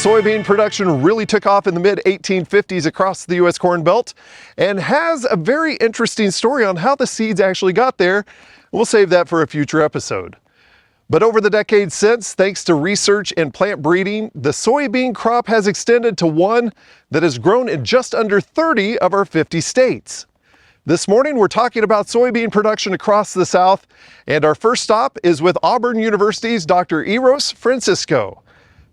Soybean production really took off in the mid-1850s across the U.S. Corn Belt and has a very interesting story on how the seeds actually got there. We'll save that for a future episode. But over the decades since, thanks to research and plant breeding, the soybean crop has extended to one that has grown in just under 30 of our 50 states. This morning, we're talking about soybean production across the South, and our first stop is with Auburn University's Dr. Eros Francisco.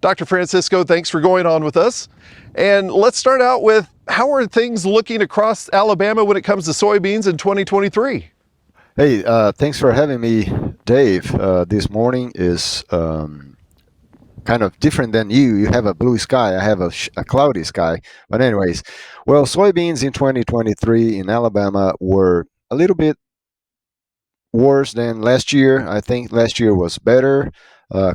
Dr. Francisco, thanks for going on with us. And let's start out with, how are things looking across Alabama when it comes to soybeans in 2023? Hey, thanks for having me, Dave. This morning is kind of different than you. You have a blue sky. I have a cloudy sky. But anyways, well, soybeans in 2023 in Alabama were a little bit worse than last year. I think last year was better.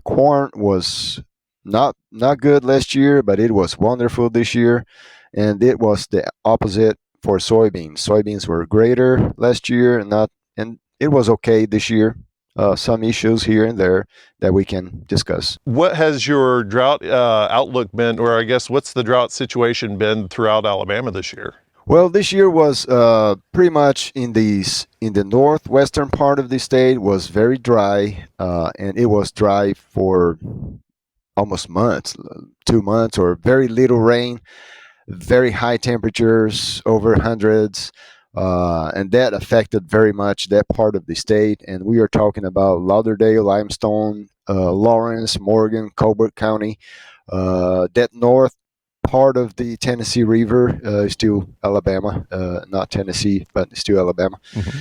Corn was not good last year, but it was wonderful this year. And it was the opposite for soybeans. Soybeans were greater last year, and it was okay this year. Some issues here and there that we can discuss. What has your drought outlook been, or I guess what's the drought situation been throughout Alabama this year? Well, this year was pretty much in the northwestern part of the state was very dry, and it was dry for almost months, 2 months, or very little rain, very high temperatures, over hundreds. And that affected very much that part of the state. And we are talking about Lauderdale, Limestone, Lawrence, Morgan, Colbert County. That north part of the Tennessee River is still Alabama, not Tennessee, but still Alabama. Mm-hmm.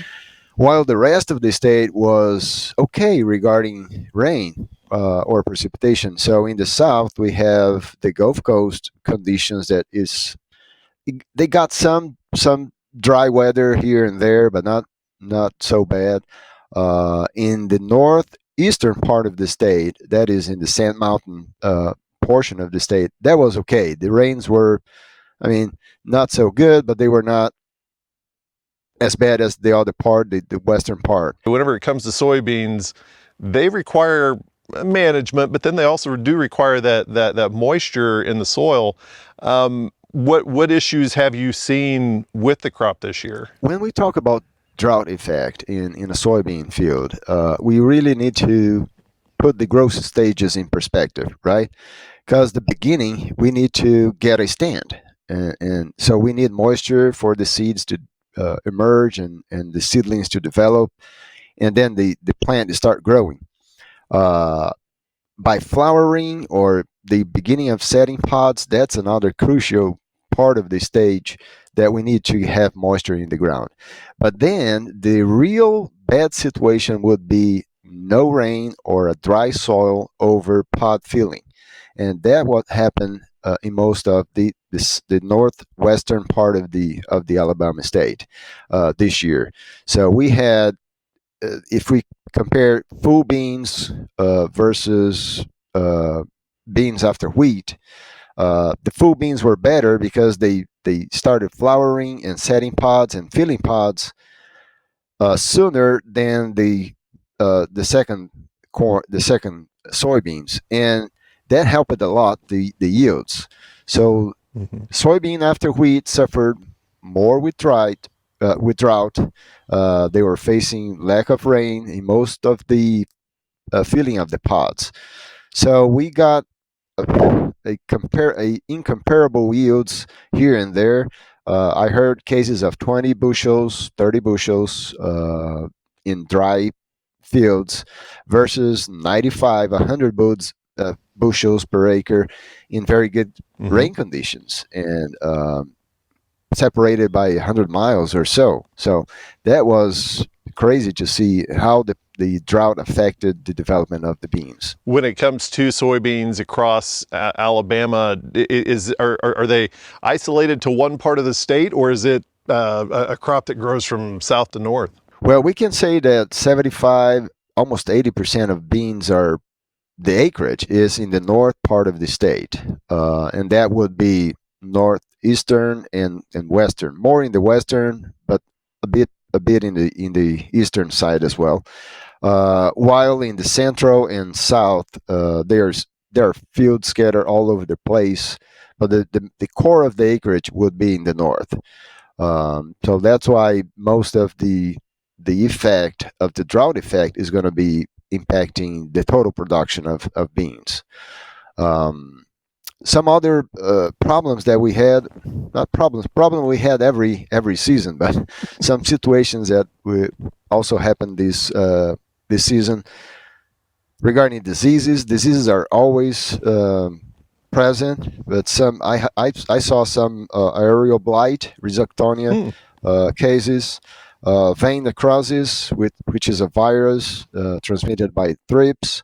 While the rest of the state was okay regarding rain or precipitation. So in the south, we have the Gulf Coast conditions they got some dry weather here and there, but not so bad. In the northeastern part of the state, that is in the Sand Mountain portion of the state, that was okay. The rains were, not so good, but they were not as bad as the other part, the western part. Whenever it comes to soybeans, they require management, but then they also do require that moisture in the soil. What issues have you seen with the crop this year? When we talk about drought effect in a soybean field, we really need to put the growth stages in perspective, right? Because the beginning, we need to get a stand. And so we need moisture for the seeds to emerge and the seedlings to develop, and then the plant to start growing. By flowering or the beginning of setting pods, that's another crucial part of the stage that we need to have moisture in the ground. But then the real bad situation would be no rain or a dry soil over pod filling. And that what happened in most of the northwestern part of the Alabama state this year. So we had, if we compare full beans versus beans after wheat, the full beans were better because they started flowering and setting pods and filling pods sooner than the second soybeans, and that helped a lot the yields. So soybean after wheat suffered more with drought. They were facing lack of rain in most of the filling of the pods. So we got incomparable yields here and there. I heard cases of 20 bushels, 30 bushels in dry fields versus 95, 100 bushels per acre in very good rain conditions, and separated by 100 miles or so. So that was crazy to see how the drought affected the development of the beans. When it comes to soybeans across Alabama, are they isolated to one part of the state, or is it a crop that grows from south to north? Well, we can say that 75, almost 80% of beans the acreage is in the north part of the state, and that would be northeastern and western. More in the western, but a bit in the eastern side as well. While in the central and south, there are fields scattered all over the place, but the core of the acreage would be in the north. So that's why most of the effect of the drought effect is going to be impacting the total production of beans. Some other problems that we had, not problems, problem we had every season, but some situations that we also happened this season regarding diseases. Diseases are always present, but I saw some aerial blight, rhizoctonia cases, vein necrosis, which is a virus transmitted by thrips.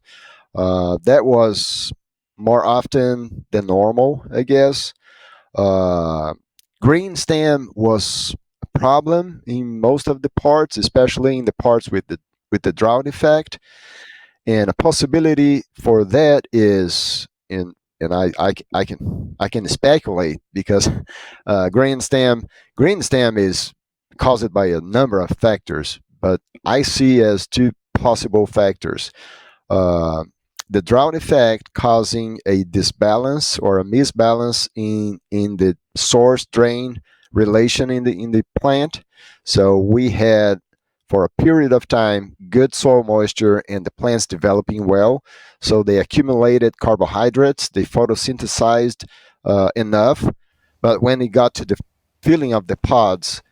That was more often than normal, I guess. Green stem was a problem in most of the parts, especially in the parts with the drought effect. And a possibility for that is in and I can speculate because green stem is caused by a number of factors, but I see as two possible factors. Uh, the drought effect causing a disbalance or a misbalance in the source drain relation in the plant. So we had for a period of time good soil moisture and the plants developing well. So they accumulated carbohydrates, they photosynthesized enough, but when it got to the filling of the pods,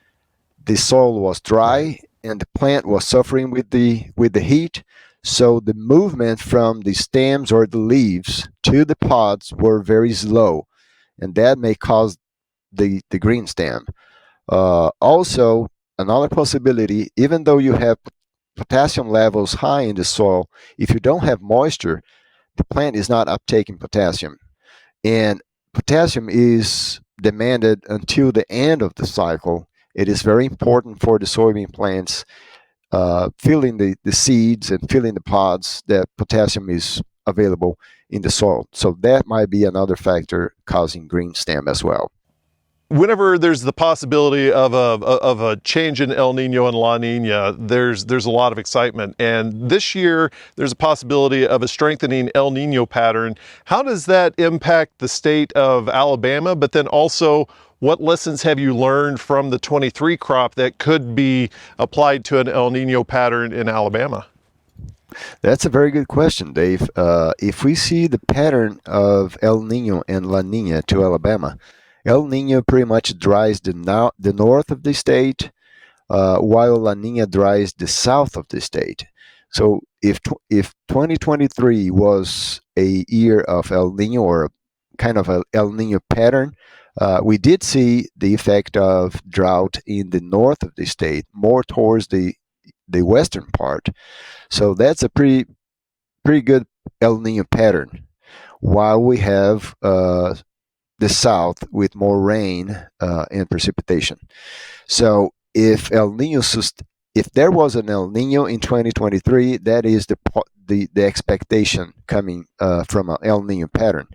the soil was dry and the plant was suffering with the heat. So the movement from the stems or the leaves to the pods were very slow, and that may cause the green stem. Also, another possibility, even though you have potassium levels high in the soil, if you don't have moisture, the plant is not uptaking potassium. And potassium is demanded until the end of the cycle. It is very important for the soybean plants filling the seeds and filling the pods that potassium is available in the soil. So that might be another factor causing green stem as well. Whenever there's the possibility of a change in El Nino and La Nina, there's a lot of excitement. And this year, there's a possibility of a strengthening El Nino pattern. How does that impact the state of Alabama? But then also, what lessons have you learned from the 23 crop that could be applied to an El Nino pattern in Alabama? That's a very good question, Dave. If we see the pattern of El Nino and La Nina to Alabama, El Nino pretty much dries the north of the state, while La Nina dries the south of the state. So if 2023 was a year of El Nino or kind of a El Nino pattern, we did see the effect of drought in the north of the state, more towards the western part. So that's a pretty good El Nino pattern. While we have the south with more rain and precipitation. So if there was an El Nino in 2023, that is the expectation coming from an El Nino pattern.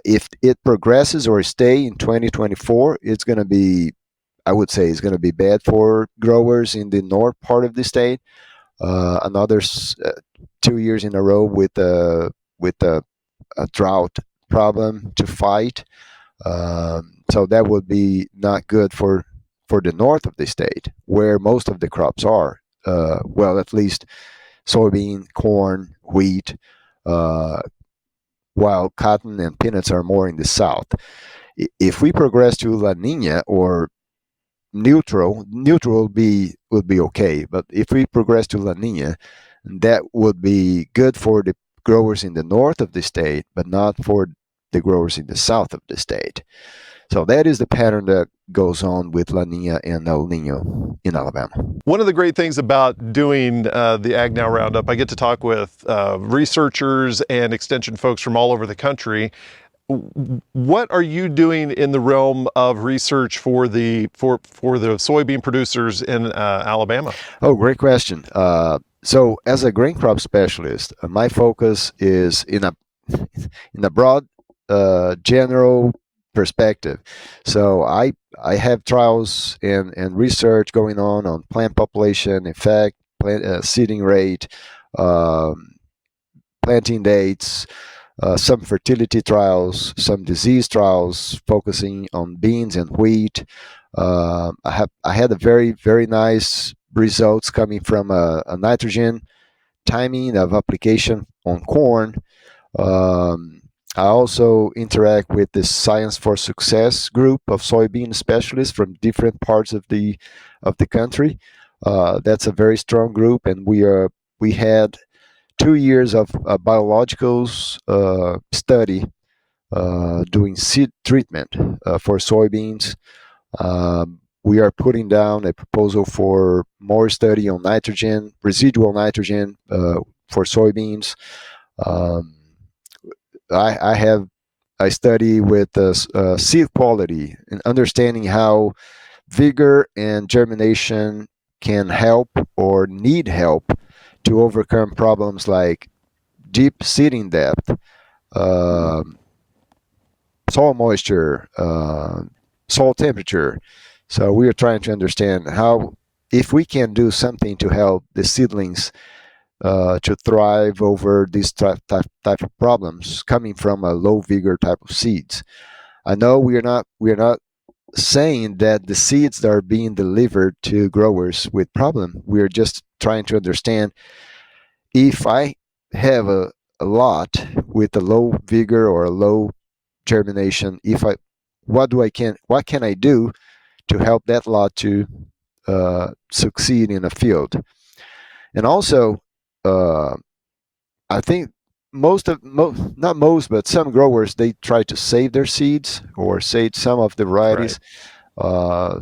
If it progresses or stay in 2024, it's going to be, I would say, it's going to be bad for growers in the north part of the state. Another 2 years in a row with a drought problem to fight. So that would be not good for the north of the state, where most of the crops are. Well, at least soybean, corn, wheat, while cotton and peanuts are more in the south. If we progress to La Nina or neutral would be okay. But if we progress to La Nina, that would be good for the growers in the north of the state, but not for the growers in the south of the state. So that is the pattern that goes on with La Nina and El Nino in Alabama. One of the great things about doing the AgNow Roundup, I get to talk with researchers and extension folks from all over the country. What are you doing in the realm of research for the soybean producers in Alabama? Oh, great question. So as a grain crop specialist, my focus is in a broad general perspective. So I have trials and research going on plant population, plant seeding rate, planting dates, some fertility trials, some disease trials focusing on beans and wheat. I had a very nice results coming from a nitrogen timing of application on corn. Um, I also interact with the Science for Success group of soybean specialists from different parts of the country. That's a very strong group, and we had 2 years of biologicals study doing seed treatment for soybeans. We are putting down a proposal for more study on nitrogen, residual nitrogen for soybeans. Um, I have a study with seed quality and understanding how vigor and germination can help or need help to overcome problems like deep seeding depth, soil moisture, soil temperature. So we are trying to understand how, if we can do something to help the seedlings to thrive over these type of problems coming from a low vigor type of seeds. I know we are not saying that the seeds that are being delivered to growers with problem. We are just trying to understand, if I have a lot with a low vigor or a low germination, if I what can I do to help that lot to succeed in a field. And also, uh, I think not most, but some growers, they try to save their seeds or save some of the Right. varieties.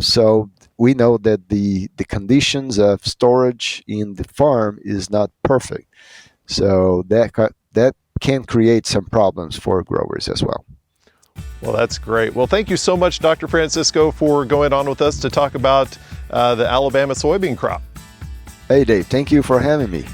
So we know that the conditions of storage in the farm is not perfect. So that can create some problems for growers as well. Well, that's great. Well, thank you so much, Dr. Francisco, for going on with us to talk about the Alabama soybean crop. Hey, Dave, thank you for having me.